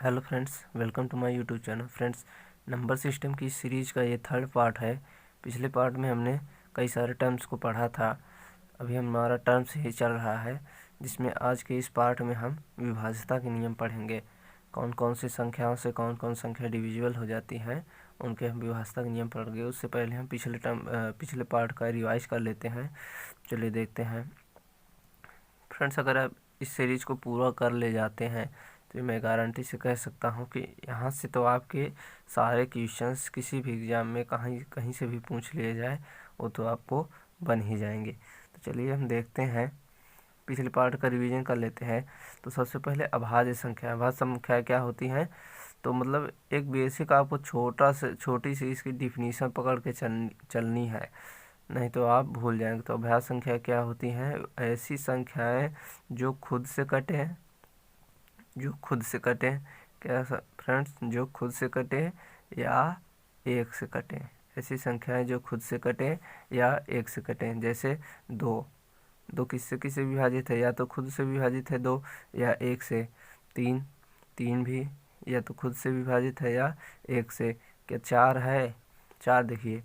Hello friends, welcome to my YouTube channel. Friends, number system की series का ये third part है। पिछले पार्ट में हमने कई सारे टर्म्स को पढ़ा था। अभी हमारा टर्म्स ही चल रहा है, जिसमें आज के इस पार्ट में हम विभाज्यता के नियम पढ़ेंगे। कौन कौन सी संख्याओं से कौन कौन संख्या डिविजिबल हो जाती है, उनके हम विभाज्यता के नियम पढ़ेंगे। उससे पहले हम पिछले पार्ट का रिवाइज कर लेते हैं। चलिए देखते हैं। फ्रेंड्स, अगर आप इस सीरीज़ को पूरा कर ले जाते हैं तो मैं गारंटी से कह सकता हूँ कि यहाँ से तो आपके सारे क्वेश्चंस किसी भी एग्ज़ाम में कहीं कहीं से भी पूछ लिए जाए वो तो आपको बन ही जाएंगे। तो चलिए हम देखते हैं, पिछले पार्ट का रिवीजन कर लेते हैं। तो सबसे पहले अभाज्य संख्या क्या होती हैं? तो मतलब एक बेसिक आपको छोटी सी इसकी डिफिनीशन पकड़ के चलनी है, नहीं तो आप भूल जाएंगे। तो अभाज्य संख्या क्या होती हैं? ऐसी संख्याएं जो खुद से कटे, क्या फ्रेंड्स, जो खुद से कटे या एक से कटे। ऐसी संख्याएं जो खुद से कटे या एक से कटे। जैसे दो किससे विभाजित है? या तो खुद से विभाजित है दो, या एक से। तीन भी या तो खुद से विभाजित है या एक से। क्या चार है? चार देखिए,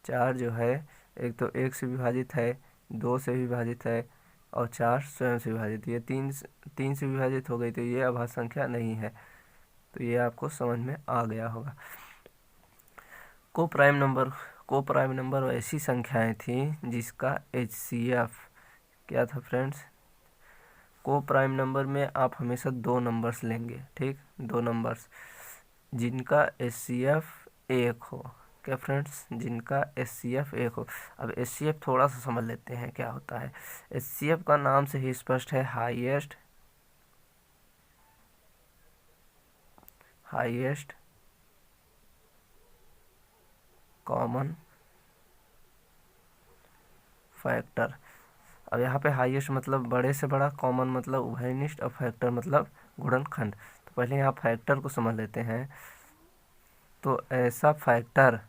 चार जो है एक तो एक से विभाजित है, दो से विभाजित है और चार स्वयं से विभाजित। ये तीन से विभाजित हो गई, तो ये अभाज्य संख्या नहीं है। तो ये आपको समझ में आ गया होगा। को प्राइम नंबर ऐसी संख्याएं थी जिसका HCF क्या था फ्रेंड्स? को प्राइम नंबर में आप हमेशा दो नंबर्स लेंगे, ठीक, दो नंबर्स जिनका HCF एक हो। क्या फ्रेंड्स? जिनका HCF एक हो। अब HCF थोड़ा सा समझ लेते हैं क्या होता है। HCF का नाम से ही स्पष्ट है, हाईएस्ट कॉमन फैक्टर। अब यहाँ पे हाईएस्ट मतलब बड़े से बड़ा, कॉमन मतलब उभयनिष्ठ और फैक्टर मतलब गुणनखंड। तो पहले यहाँ फैक्टर को समझ लेते हैं। तो ऐसा फैक्टर,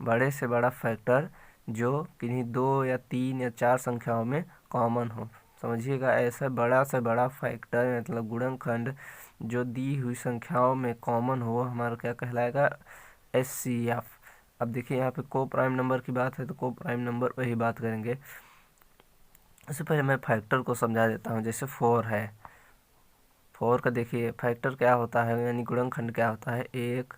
बड़े से बड़ा फैक्टर जो किन्हीं दो या तीन या चार संख्याओं में कॉमन हो। समझिएगा, ऐसा बड़ा से बड़ा फैक्टर मतलब गुणनखंड जो दी हुई संख्याओं में कॉमन हो, हमारा क्या कहलाएगा? HCF। अब देखिए, यहाँ पे को प्राइम नंबर की बात है तो को प्राइम नंबर पर ही बात करेंगे। इससे पहले मैं फैक्टर को समझा देता हूँ। जैसे 4 है, 4 का देखिए फैक्टर क्या होता है, यानी गुणनखंड क्या होता है? 1,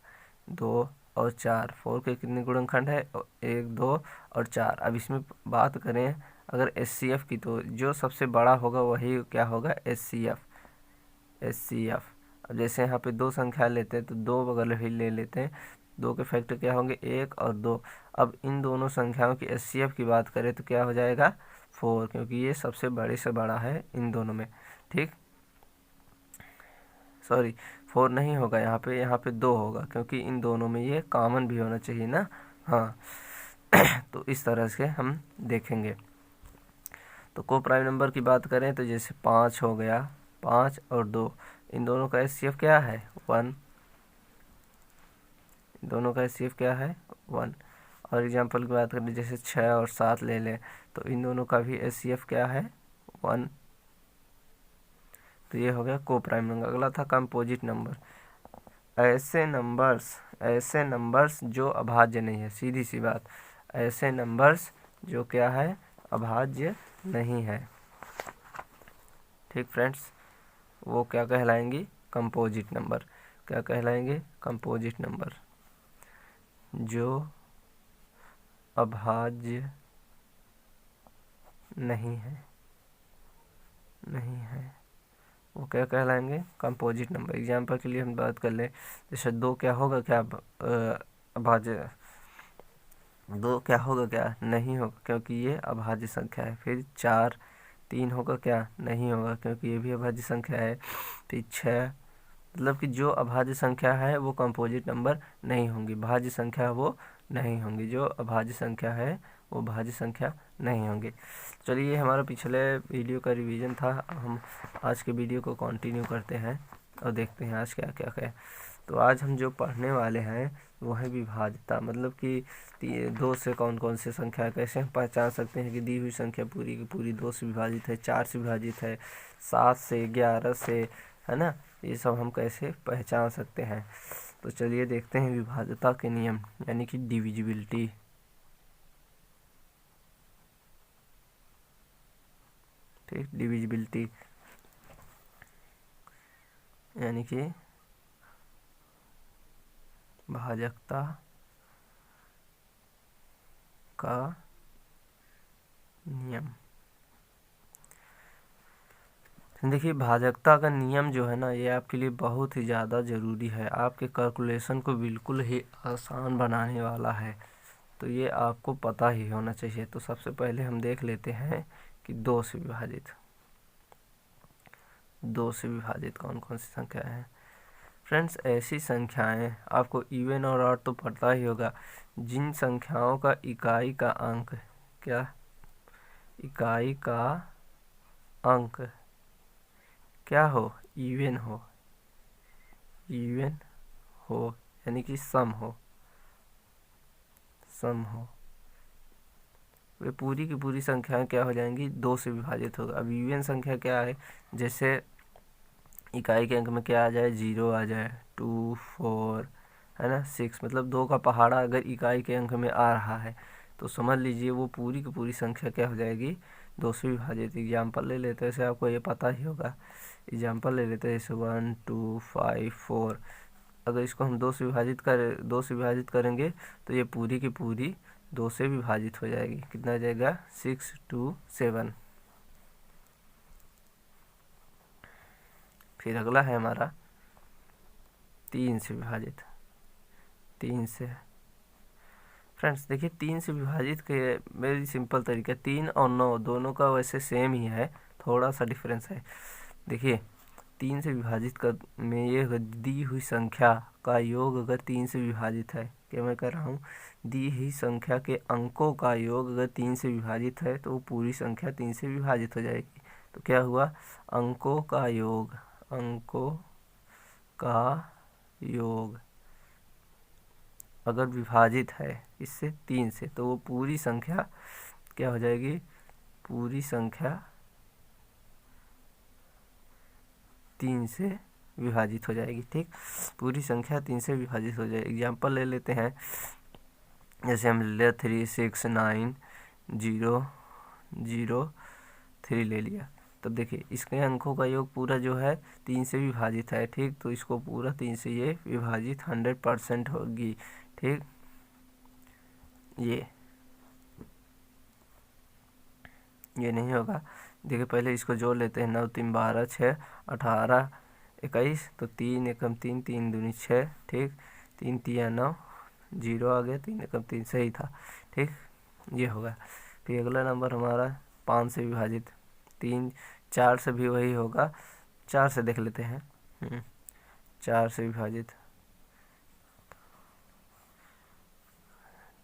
2 और 4। 4 के कितने गुणनखंड है? 1, 2 और 4। अब इसमें बात करें अगर HCF की, तो जो सबसे बड़ा होगा वही क्या होगा? HCF। अब जैसे यहाँ पे दो संख्या लेते हैं तो दो बगल ही ले लेते हैं। दो के फैक्टर क्या होंगे? 1 और 2। अब इन दोनों संख्याओं की HCF की बात करें तो क्या हो जाएगा? 4, क्योंकि ये सबसे बड़े से बड़ा है इन दोनों में, ठीक। सॉरी, 4 नहीं होगा यहाँ पे 2 होगा, क्योंकि इन दोनों में ये कॉमन भी होना चाहिए ना। हाँ तो इस तरह से हम देखेंगे। तो को प्राइम नंबर की बात करें तो जैसे 5 हो गया, 5 और 2, इन दोनों का HCF क्या है? 1। इन दोनों का HCF क्या है? 1। और एग्जाम्पल की बात करें जैसे 6 और 7 ले लें तो इन दोनों का भी HCF क्या है? 1। तो ये हो गया को प्राइम नंबर। अगला था कंपोजिट नंबर। ऐसे नंबर्स जो अभाज्य नहीं है, सीधी सी बात, ऐसे नंबर्स जो क्या है? अभाज्य नहीं है, ठीक फ्रेंड्स, वो क्या कहलाएंगी? Composite number. क्या कहलाएंगे? Composite number. जो अभाज्य नहीं है वो क्या कहलाएंगे? Composite number. एग्जाम्पल के लिए हम बात कर लें, जैसे 2 क्या होगा? क्या अभाज्य? 2 क्या होगा? क्या नहीं होगा, क्योंकि ये अभाज्य संख्या है। फिर 4, 3 होगा? क्या नहीं होगा, क्योंकि ये भी अभाज्य संख्या है। फिर 6, मतलब कि जो अभाज्य संख्या है वो कंपोजिट नंबर नहीं होंगी, भाज्य संख्या वो नहीं होंगी। जो अभाज्य संख्या है वो भाज्य संख्या नहीं होंगी। चलिए, हमारा पिछले वीडियो का रिवीजन था। हम आज के वीडियो को कंटिन्यू करते हैं और देखते हैं आज क्या क्या है। तो आज हम जो पढ़ने वाले हैं वो है विभाज्यता, मतलब कि दो से कौन कौन से संख्या कैसे हम पहचान सकते हैं कि दी हुई संख्या पूरी की पूरी 2 से विभाजित है, 4 से विभाजित है, 7 से, 11 से, है ना। ये सब हम कैसे पहचान सकते हैं। तो चलिए देखते हैं विभाज्यता के नियम, यानी कि डिविजिबिलिटी। ठीक, डिविजिबिलिटी यानी कि भाजकता का नियम। देखिए, भाजकता का नियम जो है ना, ये आपके लिए बहुत ही ज़्यादा ज़रूरी है, आपके कैलकुलेशन को बिल्कुल ही आसान बनाने वाला है। तो ये आपको पता ही होना चाहिए। तो सबसे पहले हम देख लेते हैं कि दो से विभाजित कौन कौन सी संख्या है। फ्रेंड्स, ऐसी संख्याएं, आपको इवन और ऑड तो पता ही होगा, जिन संख्याओं का इकाई का अंक क्या हो, इवन हो, यानी कि सम हो, वे पूरी की पूरी संख्याएं क्या हो जाएंगी, दो से विभाजित होगा। अब इवन संख्या क्या है, जैसे इकाई के अंक में क्या आ जाए, 0 आ जाए, 2 4 है ना, 6, मतलब 2 का पहाड़ा अगर इकाई के अंक में आ रहा है तो समझ लीजिए वो पूरी की पूरी संख्या क्या हो जाएगी, 2 से विभाजित। एग्जाम्पल ले लेते हैं, जैसे आपको ये पता ही होगा। एग्जाम्पल ले लेते हैं, जैसे 1 2 5 4। अगर इसको हम 2 से विभाजित करेंगे तो ये पूरी की पूरी 2 से विभाजित हो जाएगी। कितना आ जाएगा, 6 2 7। फिर अगला है हमारा 3 से विभाजित। 3 से, फ्रेंड्स देखिए, 3 से विभाजित के वेरी सिंपल तरीका, 3 और 9 दोनों का वैसे सेम ही है, थोड़ा सा डिफरेंस है। देखिए, 3 से विभाजित कर में ये दी हुई संख्या का योग अगर 3 से विभाजित है, क्या मैं कर रहा हूँ, दी हुई संख्या के अंकों का योग अगर 3 से विभाजित है तो वो पूरी संख्या 3 से विभाजित हो जाएगी। तो क्या हुआ, अंकों का योग अगर विभाजित है इससे 3 से, तो वो पूरी संख्या क्या हो जाएगी, पूरी संख्या 3 से विभाजित हो जाएगी। ठीक, पूरी संख्या 3 से विभाजित हो जाएगी। एग्जाम्पल ले लेते हैं, जैसे हम ले 3 6 9 0 0 3 ले लिया। तब देखिए, इसके अंकों का योग पूरा जो है 3 से विभाजित है। ठीक, तो इसको पूरा 3 से ये विभाजित 100% होगी। ठीक, ये नहीं होगा। देखिए, पहले इसको जोड़ लेते हैं, 9 3 12 6 18 21, तो 3 एकम 3 3 दूनी 6। ठीक, 3 3 9, 0 आ गया, 3 एकम 3 सही था। ठीक, ये होगा। फिर अगला नंबर हमारा 5 से विभाजित। 3 4 से भी वही होगा, 4 से देख लेते हैं। 4 से विभाजित,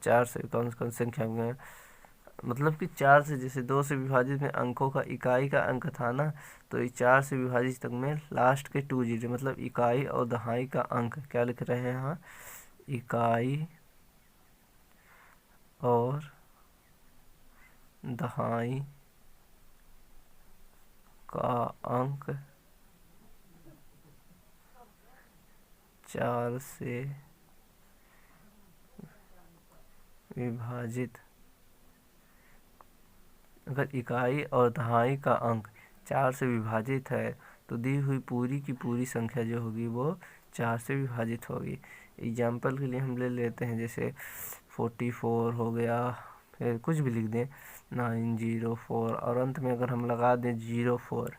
4 से कौन कौन संख्या में, मतलब कि 4 से, जैसे 2 से विभाजित में अंकों का इकाई का अंक था ना, तो ये 4 से विभाजित तक में लास्ट के 2 जीरो, मतलब इकाई और दहाई का अंक क्या लिख रहे हैं यहाँ, इकाई और दहाई का अंक 4 से विभाजित, अगर इकाई और दहाई का अंक 4 से विभाजित है तो दी हुई पूरी की पूरी संख्या जो होगी वो 4 से विभाजित होगी। एग्जाम्पल के लिए हम ले लेते हैं, जैसे 44 हो गया, फिर कुछ भी लिख दें 904, और अंत में अगर हम लगा दें 04,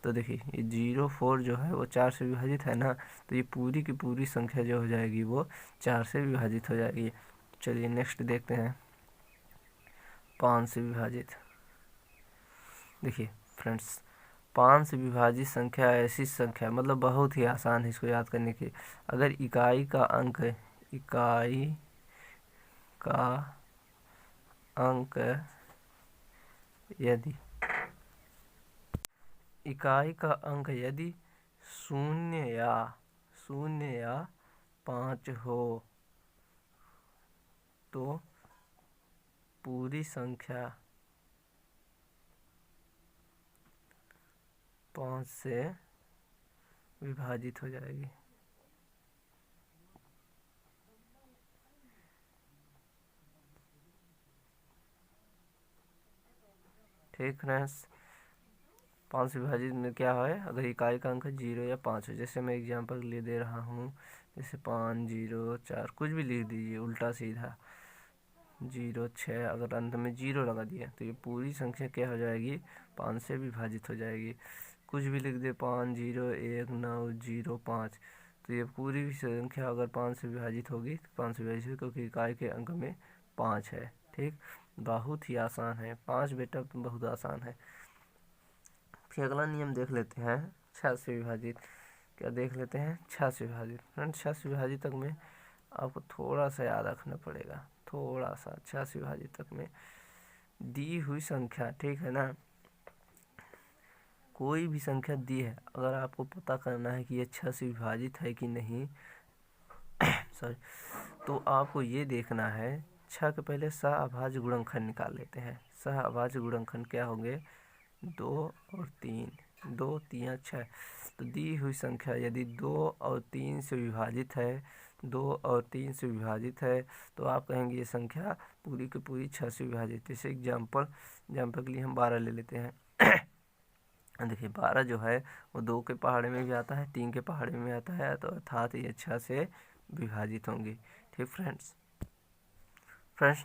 तो देखिए ये 04 जो है वो 4 से विभाजित है ना, तो ये पूरी की पूरी संख्या जो हो जाएगी वो 4 से विभाजित हो जाएगी। चलिए नेक्स्ट देखते हैं, 5 से विभाजित। देखिए फ्रेंड्स, 5 से विभाजित संख्या ऐसी संख्या, मतलब बहुत ही आसान है इसको याद करने की। अगर इकाई का अंक यदि इकाई का अंक यदि 0 या 5 हो तो पूरी संख्या 5 से विभाजित हो जाएगी। ठीक फ्रेंड्स, 5 से विभाजित में क्या है, अगर इकाई का अंक 0 या 5 हो, जैसे मैं एग्जांपल ले दे रहा हूँ, जैसे 5 0 4 कुछ भी लिख दीजिए उल्टा सीधा, 0 6, अगर अंत में 0 लगा दिया तो ये पूरी संख्या क्या हो जाएगी, 5 से विभाजित हो जाएगी। कुछ भी लिख दे 5 0 1 9 0 5, तो ये पूरी संख्या अगर 5 से विभाजित होगी तो 5 से विभाजित होगी, क्योंकि इकाई के अंक में 5 है। ठीक, बहुत ही आसान है 5 बेटा, बहुत आसान है। फिर अगला नियम देख लेते हैं 6 से विभाजित। क्या देख लेते हैं, 6 से विभाजित। फ्रेंड्स 6 से विभाजित तक में आपको थोड़ा सा याद रखना पड़ेगा, थोड़ा सा। 6 से विभाजित तक में दी हुई संख्या, ठीक है ना, कोई भी संख्या दी है, अगर आपको पता करना है कि ये 6 से विभाजित है कि नहीं सॉरी, तो आपको ये देखना है, 6 के पहले सहअभाज्य गुणनखंड निकाल लेते हैं। सहअभाज्य गुणनखंड क्या होंगे, 2 और 3, 2 3 6। तो दी हुई संख्या यदि 2 और 3 से विभाजित है, 2 और 3 से विभाजित है, तो आप कहेंगे ये संख्या पूरी की पूरी 6 से विभाजित। जैसे एग्जाम्पल के लिए हम 12 ले लेते हैं। देखिए 12 जो है वो 2 के पहाड़े में भी आता है, 3 के पहाड़े में आता है, तो अर्थात ये 6 से विभाजित होंगी। ठीक फ्रेंड्स,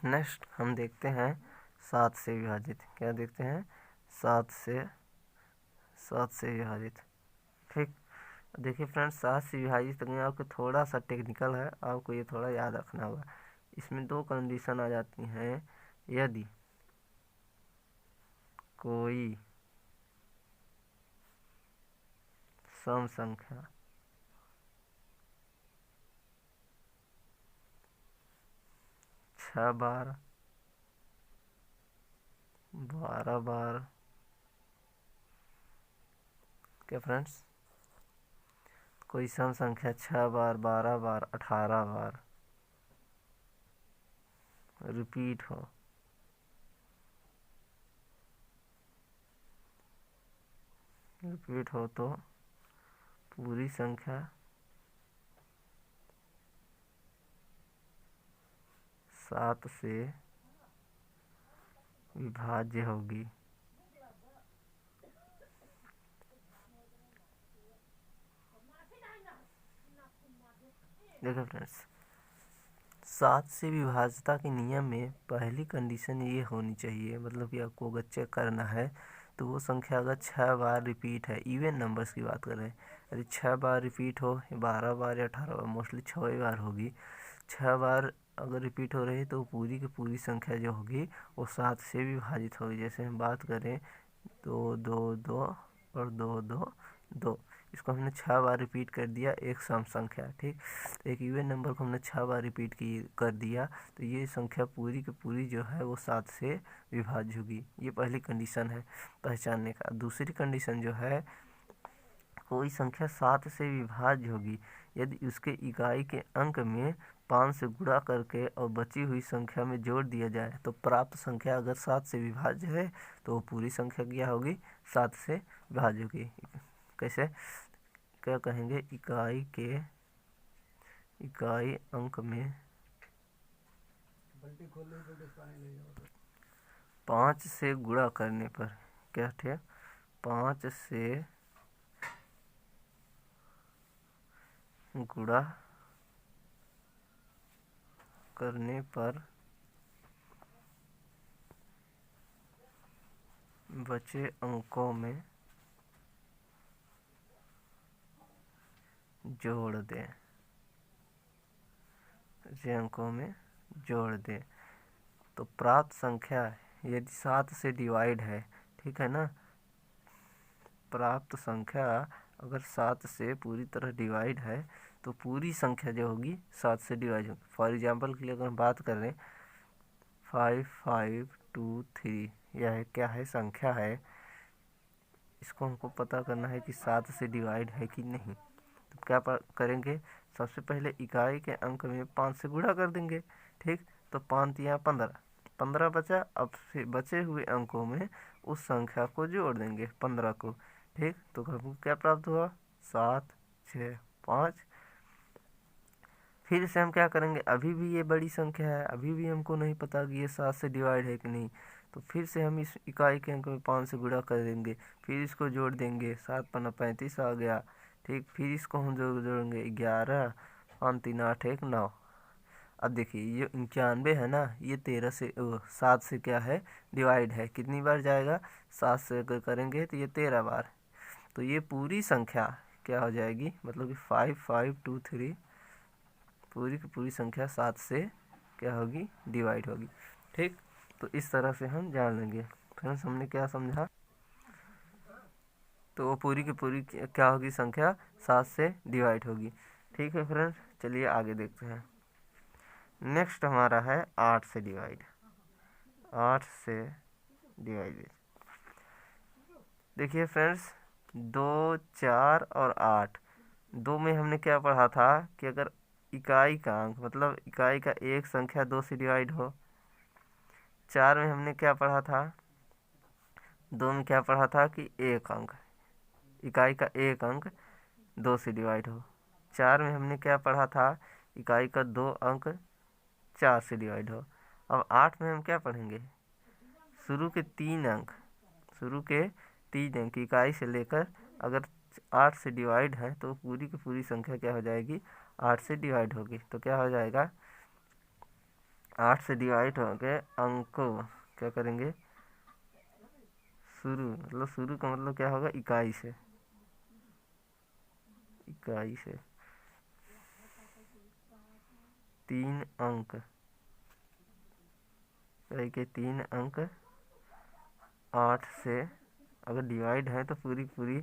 नेक्स्ट हम देखते हैं 7 से विभाजित। क्या देखते हैं, 7 से विभाजित। ठीक, देखिए फ्रेंड्स 7 से विभाजित तक में आपको थोड़ा सा टेक्निकल है, आपको ये थोड़ा याद रखना होगा। इसमें 2 कंडीशन आ जाती हैं। यदि कोई सम संख्या 6 बार 12 बार, क्या फ्रेंड्स, कोई सम संख्या 6 बार 12 बार 18 बार रिपीट हो तो पूरी संख्या 7 से विभाज्य होगी। देखो फ्रेंड्स, 7 से विभाज्यता के नियम में पहली कंडीशन ये होनी चाहिए, मतलब कि आपको अगर चेक करना है तो वो संख्या अगर 6 बार रिपीट है, इवन नंबर्स की बात कर रहे हैं, यदि 6 बार रिपीट हो, 12 बार या 18 बार, मोस्टली 6 बार होगी, 6 बार अगर रिपीट हो रही है तो पूरी की पूरी संख्या जो होगी वो 7 से विभाजित होगी। जैसे हम बात करें 2 2 2 और 2 2 2, इसको हमने 6 बार रिपीट कर दिया, एक सम संख्या। ठीक, एक इवन नंबर को हमने 6 बार रिपीट कर दिया, तो ये संख्या पूरी की पूरी जो है वो 7 से विभाज्य होगी। ये पहली कंडीशन है पहचानने का। दूसरी कंडीशन जो है, कोई संख्या 7 से विभाज्य होगी यदि उसके इकाई के अंक में 5 से गुणा करके और बची हुई संख्या में जोड़ दिया जाए, तो प्राप्त संख्या अगर 7 से विभाज्य है तो वो पूरी संख्या क्या होगी, 7 से विभाज्य होगी। कैसे, क्या कहेंगे, इकाई अंक में 5 से गुणा करने पर, क्या थे, 5 से गुणा करने पर बचे अंकों में जोड़ दें, तो प्राप्त संख्या यदि 7 से डिवाइड है, ठीक है ना, प्राप्त संख्या अगर 7 से पूरी तरह डिवाइड है तो पूरी संख्या जो होगी 7 से डिवाइड होगी। फॉर एग्जांपल के लिए अगर हम बात कर रहे हैं 5 5 2 3, यह क्या है, संख्या है, इसको हमको पता करना है कि 7 से डिवाइड है कि नहीं। तो क्या करेंगे, सबसे पहले इकाई के अंक में 5 से गुणा कर देंगे। ठीक, तो 5 या 15 15 बचा, अब से बचे हुए अंकों में उस संख्या को जोड़ देंगे 15 को। ठीक, तो हमको क्या प्राप्त हुआ, 7 6 5। फिर से हम क्या करेंगे, अभी भी ये बड़ी संख्या है, अभी भी हमको नहीं पता कि ये 7 से डिवाइड है कि नहीं, तो फिर से हम इस इकाई के अंक में 5 से गुणा कर देंगे, फिर इसको जोड़ देंगे, 7 पन्ना 35 आ गया। ठीक, फिर इसको हम जोड़ेंगे 11, 5 3 8 1 9। अब देखिए ये 91 है ना, ये 7 से क्या है डिवाइड है, कितनी बार जाएगा, 7 से अगर करेंगे तो ये 13 बार। तो ये पूरी संख्या क्या हो जाएगी, मतलब कि 5 5 2 3, पूरी की पूरी संख्या 7 से क्या होगी डिवाइड होगी। ठीक, तो इस तरह से हम जान लेंगे। फ्रेंड्स हमने क्या समझा, तो वो पूरी की पूरी क्या होगी संख्या 7 से डिवाइड होगी। ठीक है फ्रेंड्स, चलिए आगे देखते हैं। नेक्स्ट हमारा है 8 से डिवाइड। 8 से डिवाइड देखिए फ्रेंड्स, 2 4 और 8, 2 में हमने क्या पढ़ा था कि अगर इकाई का अंक मतलब इकाई का एक संख्या 2 से डिवाइड हो। 4 में हमने क्या पढ़ा था, 2 में क्या पढ़ा था कि एक अंक, इकाई का एक अंक 2 से डिवाइड हो। 4 में हमने क्या पढ़ा था, इकाई का 2 अंक 4 से डिवाइड हो। अब 8 में हम क्या पढ़ेंगे, शुरू के 3 अंक, शुरू के 3 अंक इकाई से लेकर अगर 8 से डिवाइड है तो पूरी की पूरी संख्या क्या हो जाएगी, 8 से डिवाइड होगी। तो क्या हो जाएगा, 8 से डिवाइड हो गए अंकों क्या करेंगे, शुरू मतलब शुरू का मतलब क्या होगा, इकाई से, इकाई से 3 अंक, इकाई के 3 अंक 8 से अगर डिवाइड है तो पूरी पूरी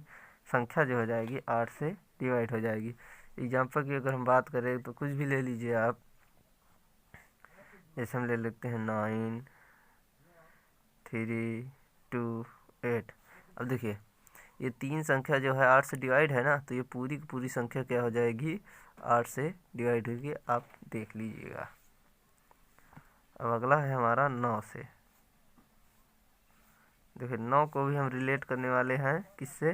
संख्या जो हो जाएगी 8 से डिवाइड हो जाएगी। एग्जाम्पल की अगर हम बात करें तो कुछ भी ले लीजिए आप, जैसे हम ले लेते हैं 9 3 2 8। अब देखिए ये 3 संख्या जो है 8 से डिवाइड है ना, तो ये पूरी की पूरी संख्या क्या हो जाएगी, 8 से डिवाइड होगी, आप देख लीजिएगा। अब अगला है हमारा 9 से। देखिए 9 को भी हम रिलेट करने वाले हैं किससे,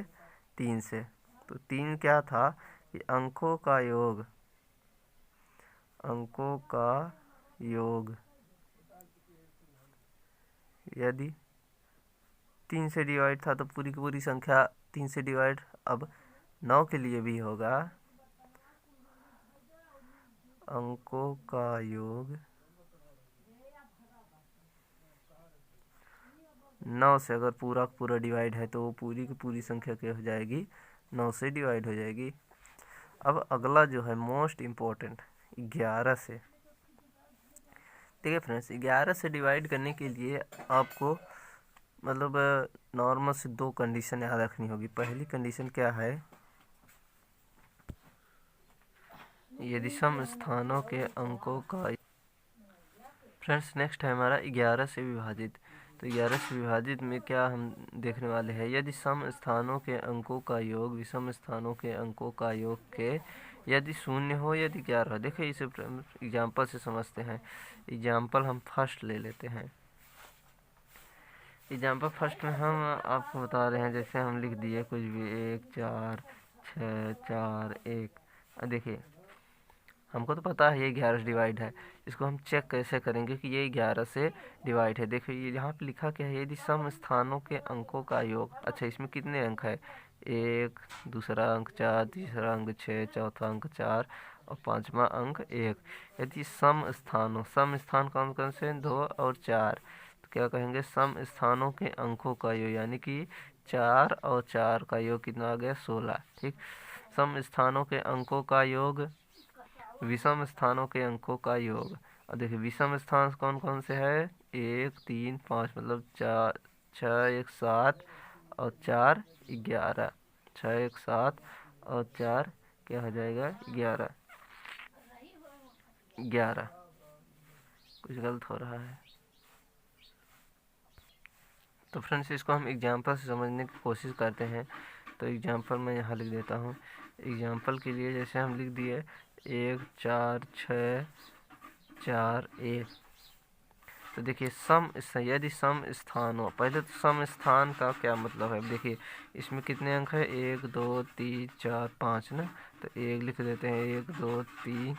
3 से। तो 3 क्या था कि अंकों का योग, अंकों का योग यदि 3 से डिवाइड था तो पूरी की पूरी संख्या 3 से डिवाइड। अब 9 के लिए भी होगा अंकों का योग 9 से अगर पूरा पूरा डिवाइड है तो वो पूरी की पूरी संख्या क्या हो जाएगी, 9 से डिवाइड हो जाएगी। अब अगला जो है मोस्ट इम्पोर्टेंट 11 से। ठीक है फ्रेंड्स, 11 से डिवाइड करने के लिए आपको मतलब नॉर्मल से 2 कंडीशन याद रखनी होगी। पहली कंडीशन क्या है, यदि सम स्थानों के अंकों का, फ्रेंड्स नेक्स्ट है हमारा 11 से विभाजित। तो 11 से विभाजित में क्या हम देखने वाले हैं, यदि सम स्थानों के अंकों का योग विषम स्थानों के अंकों का योग के यदि 0 हो यदि 11 हो। देखिए इसे एग्जाम्पल से समझते हैं। एग्जाम्पल हम फर्स्ट ले लेते हैं। एग्जाम्पल फर्स्ट में हम आपको बता रहे हैं, जैसे हम लिख दिए कुछ भी 1 4 6 4 1। देखिए हमको तो पता है ये 11 से डिवाइड है, इसको हम चेक कैसे करेंगे कि ये 11 से डिवाइड है। देखिए ये यहाँ पे लिखा क्या है, यदि सम स्थानों के अंकों का योग। अच्छा इसमें कितने अंक है, 1, दूसरा अंक 4, तीसरा अंक 6, चौथा अंक 4 और पांचवा अंक 1। यदि सम स्थानों, सम स्थान कौन कौन से, 2 और 4, तो क्या कहेंगे, सम स्थानों के अंकों का योग, यानी कि 4 और 4 का योग कितना आ गया, 16। ठीक, सम स्थानों के अंकों का योग विषम स्थानों के अंकों का योग। और देखिए विषम स्थान कौन कौन से है, 1 3 5, मतलब 4 6 1 7 और 4 11। 6 1 7 और 4 क्या हो जाएगा, 11 11। कुछ गलत हो रहा है तो फ्रेंड्स इसको हम एग्जाम्पल से समझने की कोशिश करते हैं। तो एग्जाम्पल मैं यहाँ लिख देता हूँ। एग्जाम्पल के लिए जैसे हम लिख दिए 1 4 6 4 1। तो देखिए यदि सम स्थान हो, पहले तो सम स्थान का क्या मतलब है। देखिए इसमें कितने अंक है, 1 2 3 4 5 ना, तो 1 लिख देते हैं, 1 2 3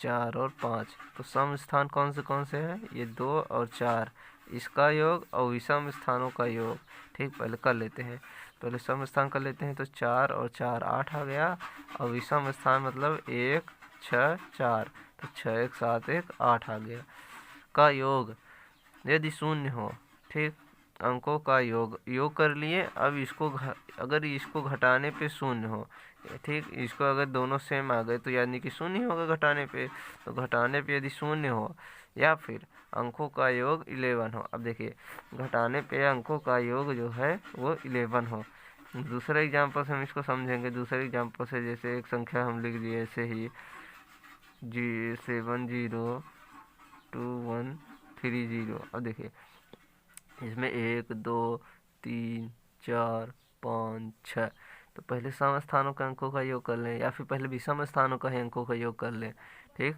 4 और 5। तो सम स्थान कौन से हैं, ये 2 और 4, इसका योग और विषम स्थानों का योग। ठीक, पहले कर लेते हैं, पहले सम स्थान कर लेते हैं। तो 4 और 4 8 आ गया, और विषम स्थान मतलब 1 6 4, तो 6 1 7 1 8 आ गया। का योग यदि शून्य हो, ठीक, अंकों का योग कर लिए। अब इसको अगर इसको घटाने पे शून्य हो, ठीक, इसको अगर दोनों सेम आ गए तो यानी कि शून्य होगा घटाने पे। तो घटाने पे यदि शून्य हो या फिर अंकों का योग 11 हो। अब देखिए घटाने पे अंकों का योग जो है वो 11 हो। दूसरे एग्जाम्पल से हम इसको समझेंगे। दूसरे एग्जाम्पल से जैसे एक संख्या हम लिख दिए ऐसे ही 702130। अब देखिए इसमें 1 2 3 4 5 6, तो पहले सम स्थानों के अंकों का योग कर लें, या फिर पहले विषम स्थानों का ही अंकों का योग कर लें। ठीक,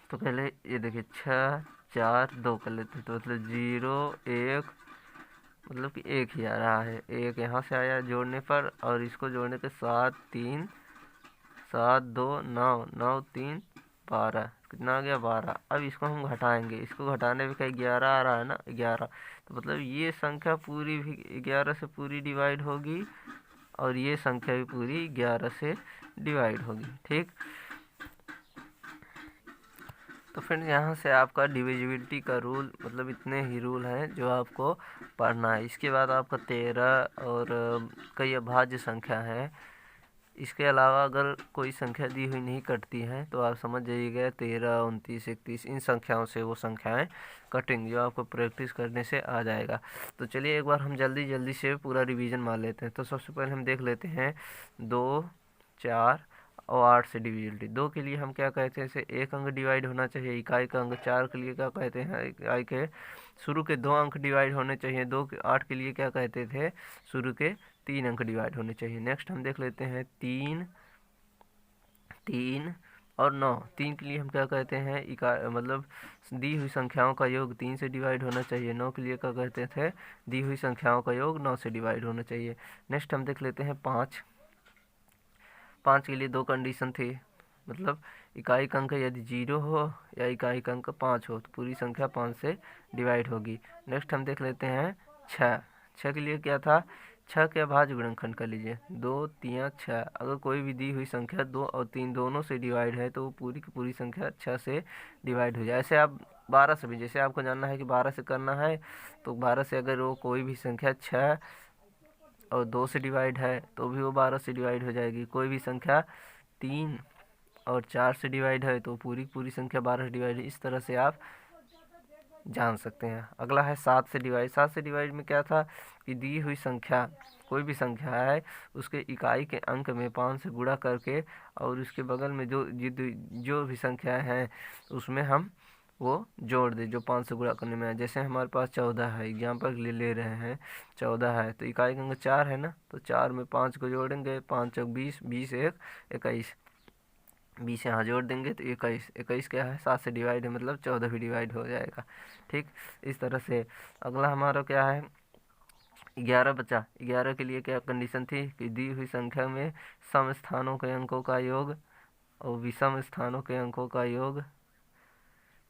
तो पहले ये देखिए 6 4 2 कर लेते हैं, तो मतलब 0 1, मतलब कि 1 ही आ रहा है। 1 यहाँ से आया जोड़ने पर, और इसको जोड़ने के 7 3 7 2 9 9 3 12, कितना आ गया 12। अब इसको हम घटाएंगे, इसको घटाने पे क्या 11 आ रहा है ना, 11। तो मतलब ये संख्या पूरी भी 11 से पूरी डिवाइड होगी, और ये संख्या भी पूरी 11 से डिवाइड होगी। ठीक, तो फ्रेंड्स यहाँ से आपका डिविजिबिलिटी का रूल, मतलब इतने ही रूल हैं जो आपको पढ़ना है। इसके बाद आपका 13 और कई अभाज्य संख्या है। इसके अलावा अगर कोई संख्या दी हुई नहीं कटती है तो आप समझ जाइएगा 13 29 31 इन संख्याओं से वो संख्याएं कटेंगी, जो आपको प्रैक्टिस करने से आ जाएगा। तो चलिए एक बार हम जल्दी से पूरा रिवीजन मार लेते हैं। तो सबसे पहले हम देख लेते हैं 2 4 और 8 से डिविजिबिलिटी। 2 के लिए हम क्या कहते हैं, इसे एक अंक डिवाइड होना चाहिए, इकाई का अंक। 4 के लिए क्या कहते हैं, इकाई के शुरू के 2 अंक डिवाइड होने चाहिए। 8 के लिए क्या कहते थे, शुरू के 3 अंक डिवाइड होने चाहिए। नेक्स्ट हम देख लेते हैं 3 3 और 9। 3 के लिए हम क्या कहते हैं, मतलब दी हुई संख्याओं का योग 3 से डिवाइड होना चाहिए। 9 के लिए क्या कहते थे, दी हुई संख्याओं का योग 9 से डिवाइड होना चाहिए। नेक्स्ट हम देख लेते हैं 5 के लिए 2 कंडीशन थी, मतलब इकाई का अंक यदि 0 हो या इकाई का अंक 5 हो तो पूरी संख्या 5 से डिवाइड होगी। नेक्स्ट हम देख लेते हैं 6 के लिए क्या था, 6 के अभाज्य गुणनखंड कर लीजिए, 2 3 6। अगर कोई भी दी हुई संख्या 2 और 3 दोनों से डिवाइड है तो वो पूरी की पूरी संख्या 6 से डिवाइड हो जाए। ऐसे आप 12 से भी, जैसे आपको जानना है कि 12 से करना है, तो 12 से अगर वो कोई भी संख्या 6 और 2 से डिवाइड है तो भी वो 12 से डिवाइड हो जाएगी। कोई भी संख्या 3 और 4 से डिवाइड है तो पूरी पूरी संख्या 12 से डिवाइड है। इस तरह से आप जान सकते हैं। अगला है 7 से डिवाइड। 7 से डिवाइड में क्या था कि दी हुई संख्या, कोई भी संख्या है, उसके इकाई के अंक में 5 से गुणा करके और उसके बगल में जो भी संख्या है उसमें हम वो जोड़ दे जो 5 से गुणा करने में है। जैसे हमारे पास 14 है, एग्जाम्पल के लिए ले रहे हैं, 14 है तो इकाई का अंक 4 है ना, तो 4 में 5 को जोड़ेंगे, 5 चौक 20, 20 1 21, 20 यहाँ जोड़ देंगे तो 21, 21 क्या है 7 से डिवाइड है, मतलब 14 भी डिवाइड हो जाएगा। ठीक, इस तरह से। अगला हमारा क्या है 11 बचा। 11 के लिए क्या कंडीशन थी कि दी हुई संख्या में सम स्थानों के अंकों का योग और विषम स्थानों के अंकों का योग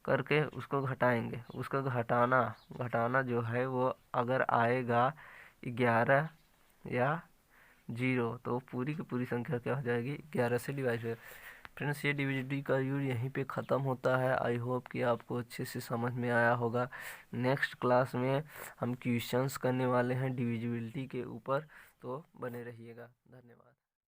करके उसको घटाएंगे। उसका घटाना जो है वो अगर आएगा 11 या 0 तो पूरी की पूरी संख्या क्या हो जाएगी, 11 से डिवाइड हो। फ्रेंड्स ये डिविजिबिलिटी का यूज यहीं पे ख़त्म होता है। आई होप कि आपको अच्छे से समझ में आया होगा। नेक्स्ट क्लास में हम क्वेश्चंस करने वाले हैं डिविजिबिलिटी के ऊपर, तो बने रहिएगा। धन्यवाद।